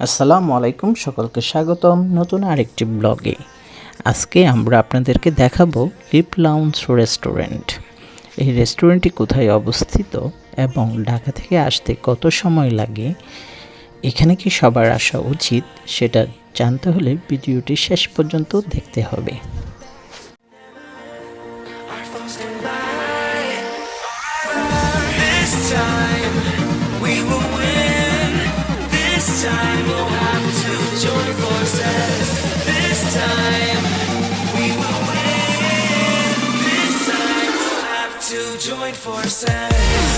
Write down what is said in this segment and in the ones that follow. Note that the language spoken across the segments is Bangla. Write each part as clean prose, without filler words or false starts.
আসসালামু আলাইকুম, সকলকে স্বাগতম নতুন আরেকটি ব্লগে। আজকে আমরা আপনাদেরকে দেখাবো লিপ লাউঞ্জ রেস্টুরেন্ট। এই রেস্টুরেন্টটি কোথায় অবস্থিত এবং ঢাকা থেকে আসতে কত সময় লাগে, এখানে কি সবার আসা উচিত, সেটা জানতে হলে ভিডিওটি শেষ পর্যন্ত দেখতে হবে। Time we'll have to join forces. This time we will win. This time we'll have to join forces.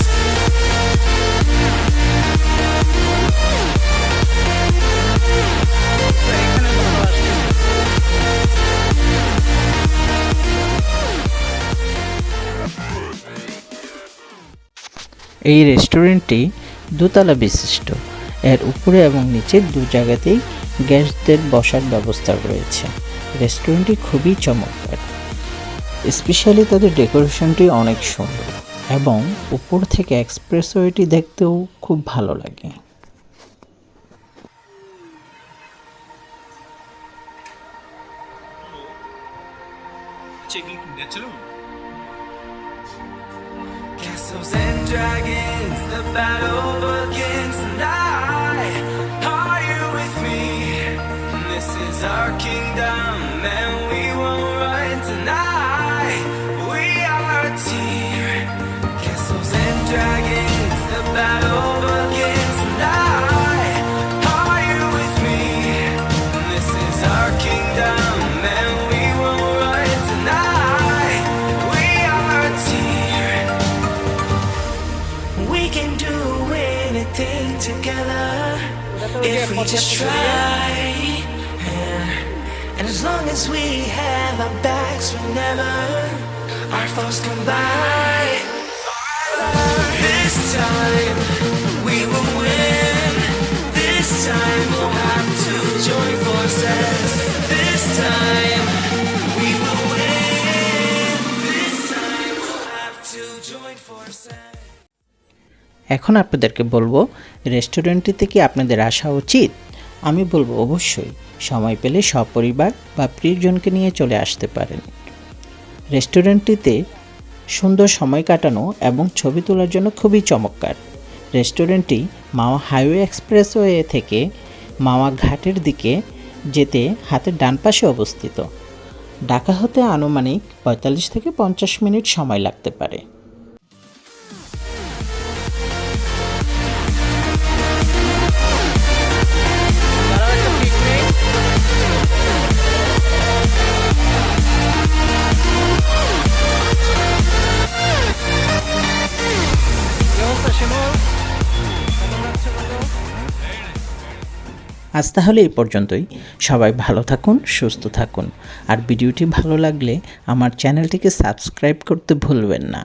এই রেস্টুরেন্টটি দোতলা বিশিষ্ট। এর উপরে এবং নিচে দু জায়গাতেই গেস্টদের বসার ব্যবস্থা রয়েছে। রেস্টুরেন্টটি খুবই চমৎকার, স্পেশালি তাদের ডেকোরেশনটি অনেক সুন্দর এবং উপর থেকে এক্সপ্রেসওয়েটি দেখতেও খুব ভালো লাগে। Castles and dragons, the battle begins tonight. Are you with me? This is our kingdom and we won't run tonight. We are a team. Castles and dragons, the battle begins tonight. Are you with me? This is our kingdom and we won't run tonight. We are a team. We can do anything together if we just try. And as long as we have our backs, whenever our foes come by, this time we will win. This time we'll have to join forces. This time we will win. This time we'll have to join forces. এখন আপনাদেরকে বলবো রেস্টুরেন্টটিতে কি আপনাদের আসা উচিত। আমি বলবো অবশ্যই, সময় পেলে সপরিবার বা প্রিয়জনকে নিয়ে চলে আসতে পারেন। রেস্টুরেন্টটিতে সুন্দর সময় কাটানো এবং ছবি তোলার জন্য খুবই চমৎকার। রেস্টুরেন্টটি মাওয়া হাইওয়ে এক্সপ্রেসওয়ে থেকে মাওয়া ঘাটের দিকে যেতে হাতের ডান পাশে অবস্থিত। ঢাকা হতে আনুমানিক 45 থেকে 50 মিনিট সময় লাগতে পারে। আজ তাহলে এই পর্যন্তই। সবাই ভালো থাকুন, সুস্থ থাকুন, আর ভিডিওটি ভালো লাগলে আমার চ্যানেলটিকে সাবস্ক্রাইব করতে ভুলবেন না।